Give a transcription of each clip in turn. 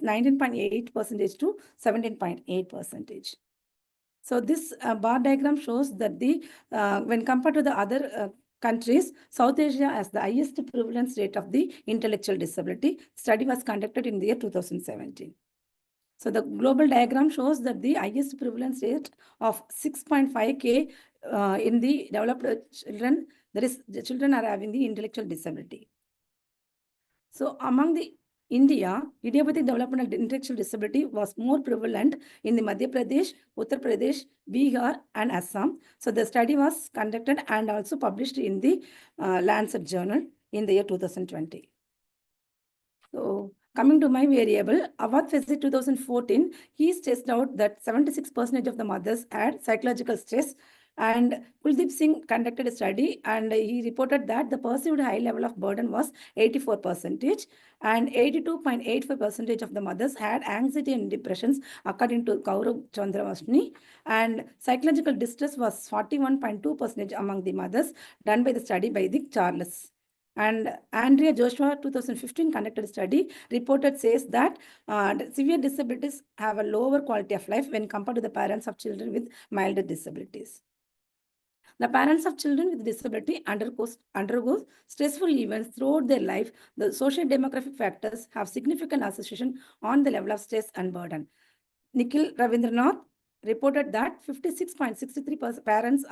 was 19.8% to 17.8%. So this bar diagram shows that when compared to the other countries, South Asia has the highest prevalence rate of the intellectual disability. Study was conducted in the year 2017. So the global diagram shows that the highest prevalence rate of 6.5K in the developed children, the children are having the intellectual disability. So among the India, idiopathic developmental intellectual disability was more prevalent in the Madhya Pradesh, Uttar Pradesh, Bihar, and Assam. So the study was conducted and also published in the Lancet Journal in the year 2020. So coming to my variable, Awad Fezzi 2014, he stressed out that 76% of the mothers had psychological stress. And Kuldeep Singh conducted a study and he reported that the perceived high level of burden was 84%, and 82.85% of the mothers had anxiety and depressions, according to Gaurav Chandravashni. And psychological distress was 41.2% among the mothers, done by the study by the Charles. And Andrea Joshua 2015 conducted a study reported says that severe disabilities have a lower quality of life when compared to the parents of children with milder disabilities. The parents of children with disability undergo stressful events throughout their life. The social demographic factors have significant association on the level of stress and burden. Nikhil Ravindranath reported that 56.63% parents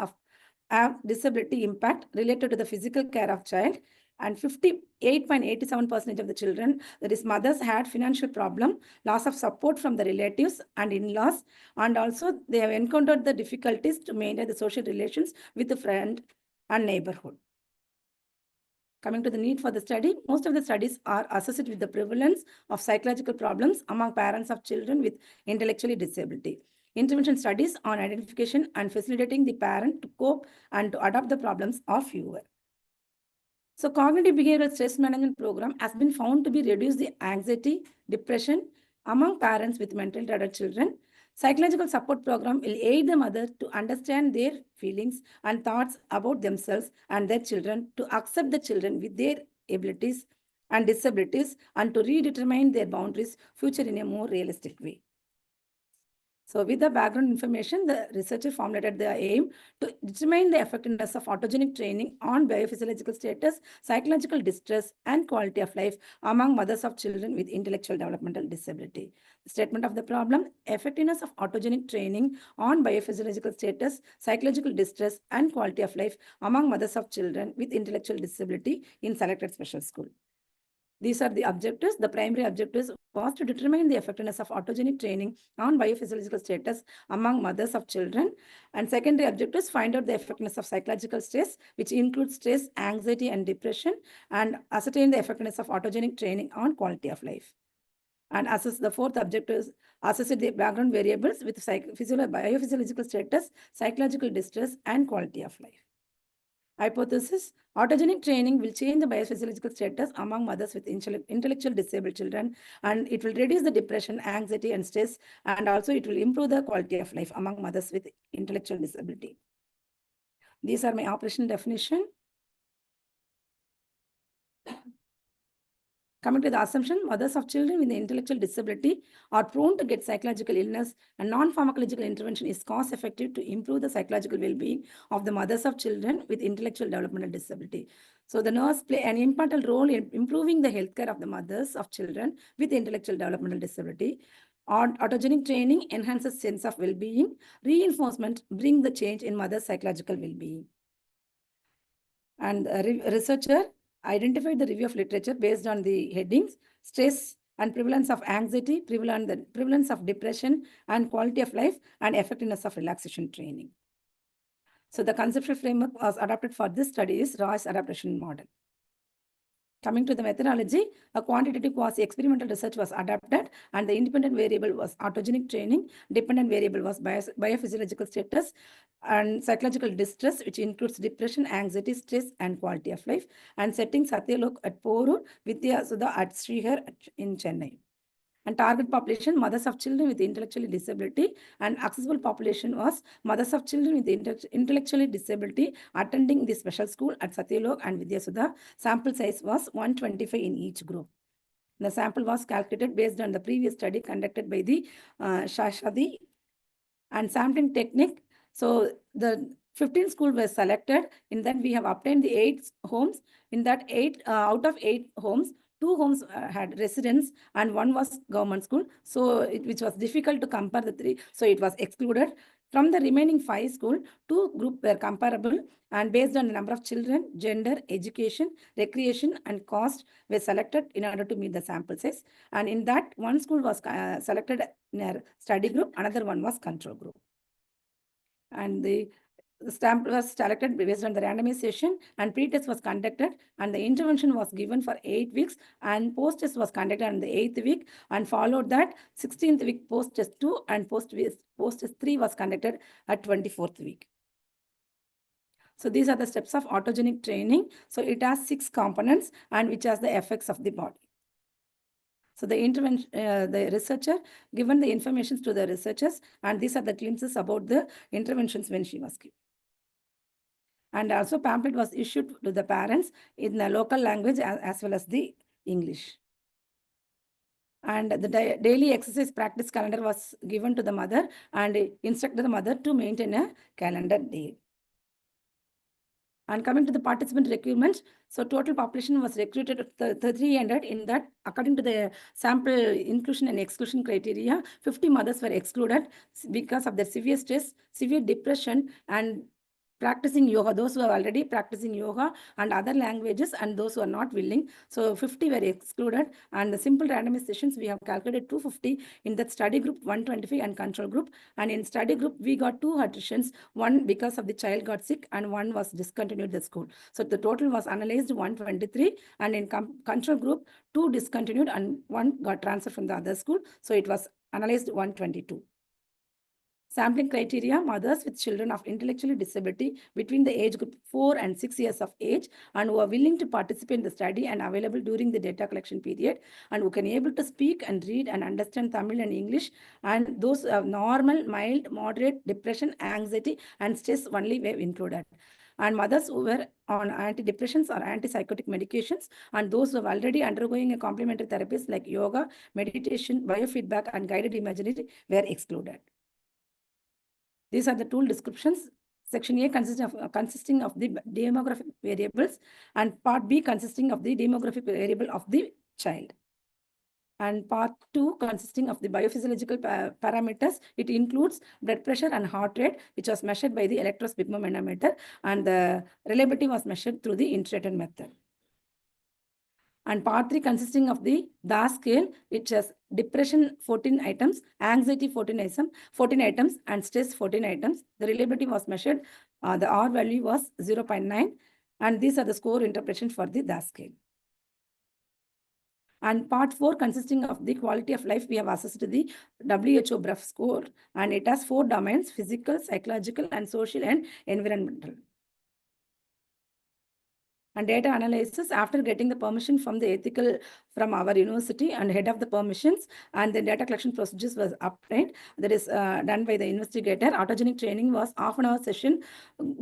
have disability impact related to the physical care of child, and 58.87% of the children, that is mothers, had financial problem, loss of support from the relatives and in-laws, and also they have encountered the difficulties to maintain the social relations with the friend and neighborhood. Coming to the need for the study, most of the studies are associated with the prevalence of psychological problems among parents of children with intellectual disability. Intervention studies on identification and facilitating the parent to cope and to adapt the problems are fewer. So cognitive behavioral stress management program has been found to be reduce the anxiety, depression among parents with mentally retarded children. Psychological support program will aid the mother to understand their feelings and thoughts about themselves and their children, to accept the children with their abilities and disabilities, and to redetermine their boundaries future in a more realistic way. So with the background information, the researcher formulated the aim to determine the effectiveness of autogenic training on biophysiological status, psychological distress, and quality of life among mothers of children with intellectual developmental disability. The statement of the problem: effectiveness of autogenic training on biophysiological status, psychological distress, and quality of life among mothers of children with intellectual disability in selected special school. These are the objectives. The primary objectives was to determine the effectiveness of autogenic training on biophysiological status among mothers of children. And secondary objectives: find out the effectiveness of psychological stress, which includes stress, anxiety, and depression, and ascertain the effectiveness of autogenic training on quality of life. And assess the fourth objective is associate the background variables with biophysiological status, psychological distress, and quality of life. Hypothesis: autogenic training will change the biophysiological status among mothers with intellectual disabled children, and it will reduce the depression, anxiety, and stress, and also it will improve the quality of life among mothers with intellectual disability. These are my operational definition. Coming to the assumption, mothers of children with intellectual disability are prone to get psychological illness, and non-pharmacological intervention is cost-effective to improve the psychological well-being of the mothers of children with intellectual developmental disability. So the nurse play an important role in improving the healthcare of the mothers of children with intellectual developmental disability. Autogenic training enhances sense of well-being. Reinforcement brings the change in mother's psychological well-being. And the researcher identified the review of literature based on the headings: stress and prevalence of anxiety, prevalence of depression and quality of life, and effectiveness of relaxation training. So the conceptual framework was adopted for this study is Roy's adaptation model. Coming to the methodology, a quantitative quasi-experimental research was adapted, and the independent variable was autogenic training, dependent variable was biophysiological status, and psychological distress, which includes depression, anxiety, stress, and quality of life, and setting Satyalok at Porur, Vidyasudha at Srihar in Chennai. And target population, mothers of children with intellectual disability, and accessible population was mothers of children with intellectual disability attending the special school at Satyalok and Vidyasudha. Sample size was 125 in each group. The sample was calculated based on the previous study conducted by the Shashadi and sampling technique. So the 15 schools were selected. In that we have obtained the 8 homes. In that 8 out of 8 homes, 2 homes had residents and 1 was government school. So which was difficult to compare the 3. So it was excluded. From the remaining 5 schools, 2 groups were comparable and based on the number of children, gender, education, recreation and cost were selected in order to meet the sample size. And in that, 1 school was selected in a study group, another one was control group. And the sample was selected based on the randomization and pre-test was conducted and the intervention was given for 8 weeks and post-test was conducted on the 8th week and followed that 16th week post-test 2 and post-test 3 was conducted at 24th week. So these are the steps of autogenic training. So it has 6 components and which has the effects of the body. So the researcher given the information to the researchers and these are the glimpses about the interventions when she was given. And also pamphlet was issued to the parents in the local language as well as the English. And the daily exercise practice calendar was given to the mother and instructed the mother to maintain a calendar day. And coming to the participant requirements, so total population was recruited to 300. In that, according to the sample inclusion and exclusion criteria, 50 mothers were excluded because of their severe stress, severe depression, and practicing yoga, those who are already practicing yoga and other languages and those who are not willing. So 50 were excluded and the simple randomizations we have calculated 250 in that study group 125 and control group. And in study group we got 2 attritions, one because of the child got sick and one was discontinued the school. So the total was analyzed 123 and in control group 2 discontinued and 1 got transferred from the other school. So it was analyzed 122. Sampling criteria, mothers with children of intellectual disability between the age group 4 and 6 years of age and who are willing to participate in the study and available during the data collection period and who can able to speak and read and understand Tamil and English and those have normal, mild, moderate depression, anxiety and stress only were included. And mothers who were on antidepressants or antipsychotic medications and those who are already undergoing a complementary therapies like yoga, meditation, biofeedback and guided imagery were excluded. These are the tool descriptions. Section A consisting of the demographic variables and part B consisting of the demographic variable of the child. And part 2 consisting of the biophysiological parameters. It includes blood pressure and heart rate, which was measured by the electrosphygmomanometer and the reliability was measured through the integrated method. And part 3 consisting of the DAS scale, which has depression 14 items, anxiety 14 items, and stress 14 items. The reliability was measured. The R value was 0.9. And these are the score interpretation for the DAS scale. And part 4 consisting of the quality of life, we have assessed the WHO BREF score. And it has 4 domains, physical, psychological, and social and environmental. And data analysis after getting the permission from the ethical from our university and head of the permissions and the data collection procedures was obtained. That is done by the investigator. Autogenic training was half-an-hour session,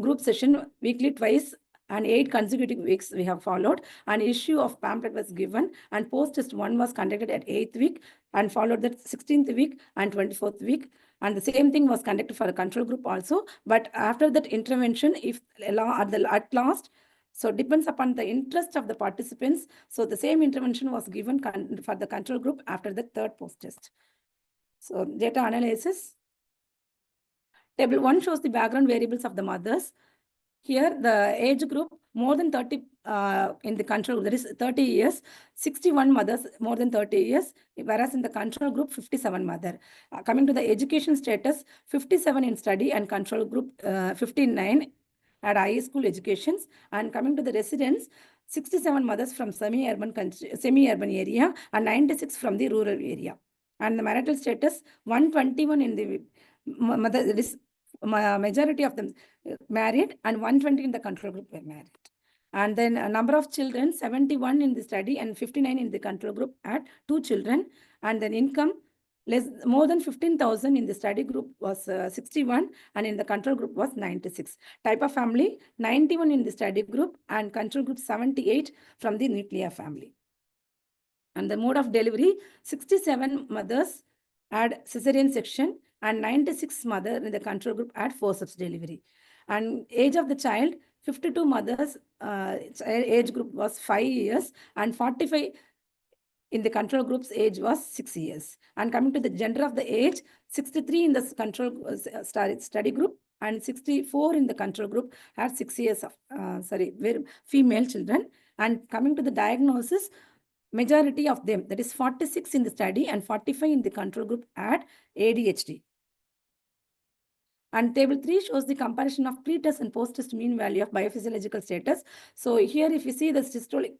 group session weekly twice and 8 consecutive weeks we have followed. An issue of pamphlet was given and post-test 1 was conducted at 8th week and followed that 16th week and 24th week. And the same thing was conducted for a control group also. But after that intervention, if at last, so it depends upon the interest of the participants. So the same intervention was given for the control group after the 3rd post-test. So data analysis. Table 1 shows the background variables of the mothers. Here the age group more than 30 in the control, that is 30 years, 61 mothers more than 30 years, whereas in the control group 57 mother. Coming to the education status, 57 in study and control group 59 at high school educations. And coming to the residents, 67 mothers from semi-urban area and 96 from the rural area. And the marital status, 121 in the mother, that is majority of them married and 120 in the control group were married. And then a number of children, 71 in the study and 59 in the control group had 2 children. And then income, more than 15,000 in the study group was 61 and in the control group was 96. Type of family, 91 in the study group and control group 78 from the nuclear family. And the mode of delivery, 67 mothers had cesarean section and 96 mothers in the control group had forceps delivery. And age of the child, 52 mothers, age group was 5 years, and 45 in the control group's age was 6 years. And coming to the gender of the age, 63 in the control study group and 64 in the control group had 6 years of, female children. And coming to the diagnosis, majority of them, that is 46 in the study and 45 in the control group, had ADHD. And table 3 shows the comparison of pre-test and post-test mean value of biophysiological status. So here, if you see the systolic,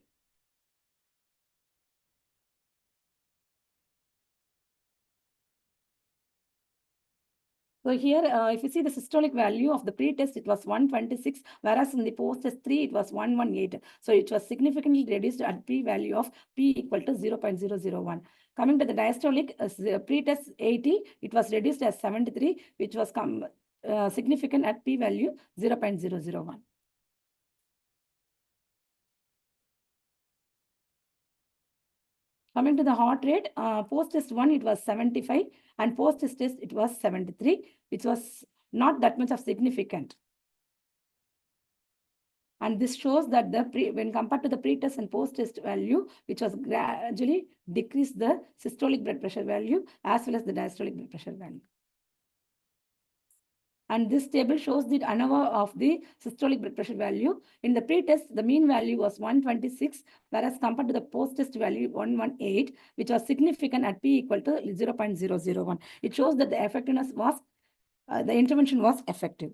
so here, if you see the systolic value of the pre-test, it was 126, whereas in the post-test 3, it was 118. So it was significantly reduced at p-value of p equal to 0.001. Coming to the diastolic, pre-test 80, it was reduced as 73, which was significant at p-value 0.001. Coming to the heart rate, post-test 1, it was 75, and post-test test, it was 73, which was not that much of significant. And this shows that when compared to the pre-test and post-test value, which was gradually decreased the systolic blood pressure value as well as the diastolic blood pressure value. And this table shows the ANOVA of the systolic blood pressure value. In the pre-test, the mean value was 126, whereas compared to the post-test value 118, which was significant at p equal to 0.001. It shows that the effectiveness was, the intervention was effective.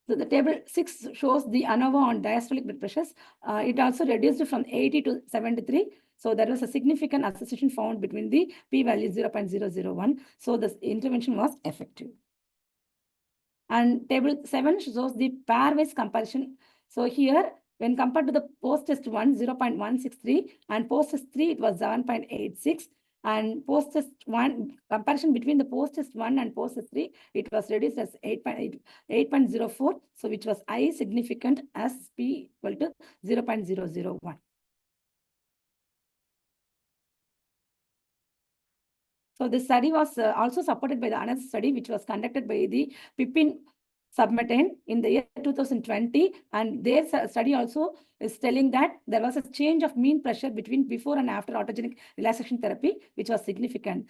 So the table 6 shows the ANOVA on diastolic blood pressures. It also reduced from 80 to 73. So there was a significant association found between the p-value 0.001. So the intervention was effective. And table 7 shows the pairwise comparison. So here, when compared to the post-test 1, 0.163, and post-test 3, it was 7.86. And post-test 1, comparison between the post-test 1 and post-test 3, it was reduced as 8.04, so which was I significant as p equal to 0.001. So this study was also supported by the another study, which was conducted by the Pippin Submetain in the year 2020. And their study also is telling that there was a change of mean pressure between before and after autogenic relaxation therapy, which was significant.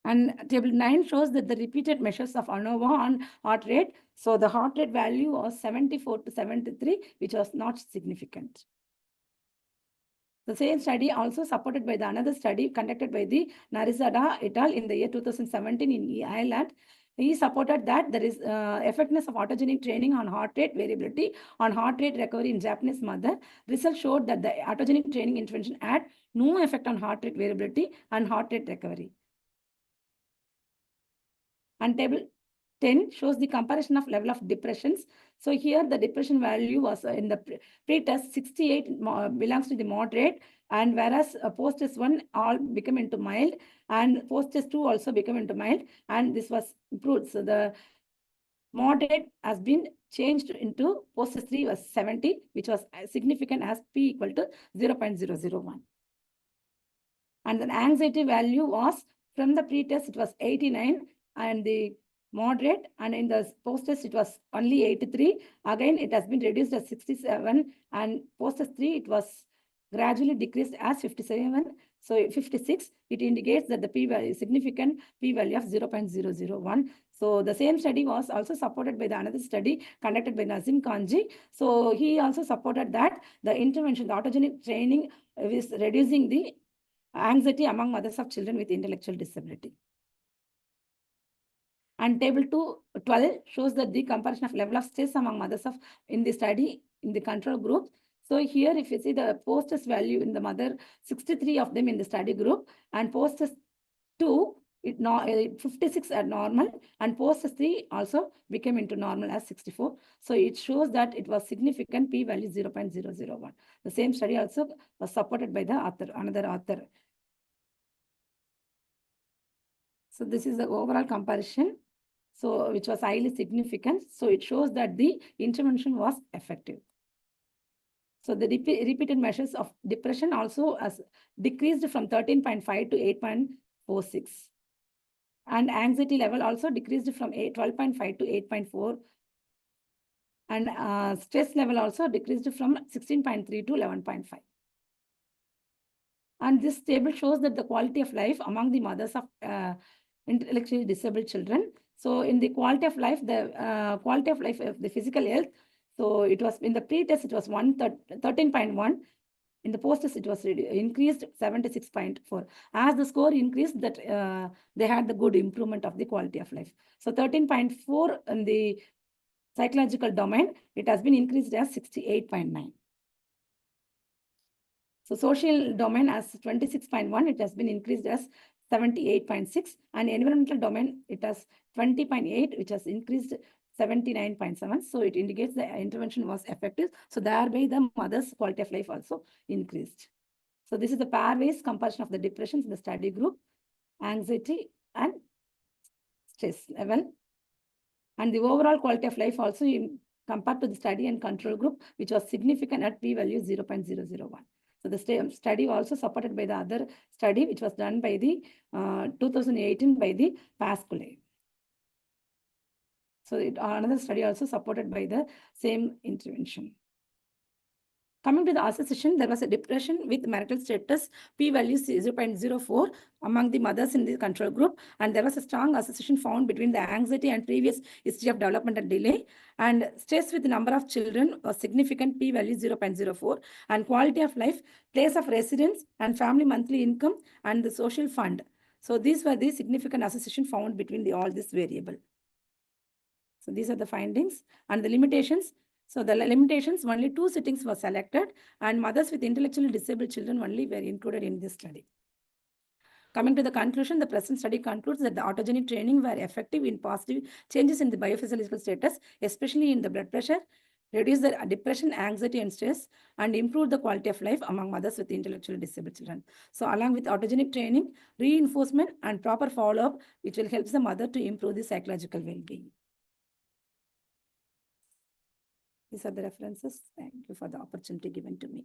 And table 9 shows that the repeated measures of ANOVA on heart rate. So the heart rate value was 74 to 73, which was not significant. The same study also supported by the another study conducted by the Narizada et al. In the year 2017 in Ireland. He supported that there is effectiveness of autogenic training on heart rate variability on heart rate recovery in Japanese mother. Results showed that the autogenic training intervention had no effect on heart rate variability and heart rate recovery. And table 10 shows the comparison of level of depressions. So here the depression value was in the pre-test 68 belongs to the moderate, and whereas post-test 1 all become into mild, and post-test 2 also become into mild, and this was improved. So the moderate has been changed into post-test 3 was 70, which was significant as p equal to 0.001. And the anxiety value was from the pre-test it was 89, and the moderate, and in the post-test it was only 83. Again, it has been reduced as 67, and post-test 3 it was gradually decreased as 57. So 56, it indicates that the p-value is significant p-value of 0.001. So the same study was also supported by the another study conducted by Nazim Kanji. So he also supported that the intervention, the autogenic training is reducing the anxiety among mothers of children with intellectual disability. And table 12 shows that the comparison of level of stress among mothers of in the study in the control group. So here, if you see the post-test value in the mother, 63 of them in the study group, and post-test 2, 56 are normal, and post-test 3 also became into normal as 64. So it shows that it was significant p-value 0.001. The same study also was supported by the author, another author. So this is the overall comparison, so which was highly significant. So it shows that the intervention was effective. So the repeated measures of depression also has decreased from 13.5 to 8.46. And anxiety level also decreased from 12.5 to 8.4. And stress level also decreased from 16.3 to 11.5. And this table shows that the quality of life among the mothers of intellectually disabled children. So in the quality of life, of the physical health, so it was in the pre-test, it was 13.1. In the post-test, it was increased 76.4. As the score increased, that they had the good improvement of the quality of life. So 13.4 in the psychological domain, it has been increased as 68.9. So social domain as 26.1, it has been increased as 78.6, and environmental domain, it has 20.8, which has increased 79.7. So it indicates the intervention was effective. So thereby the mother's quality of life also increased. So this is the pairwise comparison of the depressions in the study group, anxiety and stress level. And the overall quality of life also compared to the study and control group, which was significant at p-value 0.001. So the study also supported by the other study, which was done by the 2018 by the Pascale. So another study also supported by the same intervention. Coming to the association, there was a depression with marital status, p-value 0.04 among the mothers in the control group. And there was a strong association found between the anxiety and previous history of developmental delay. And stress with the number of children was significant, p-value 0.04. And quality of life, place of residence, and family monthly income, and the social fund. So these were the significant association found between all this variable. So these are the findings and the limitations. So the limitations, only 2 sittings were selected, and mothers with intellectually disabled children only were included in this study. Coming to the conclusion, the present study concludes that the autogenic training were effective in positive changes in the biophysiological status, especially in the blood pressure, reduce the depression, anxiety, and stress, and improve the quality of life among mothers with intellectually disabled children. So along with autogenic training, reinforcement, and proper follow-up, which will help the mother to improve the psychological well-being. These are the references. Thank you for the opportunity given to me.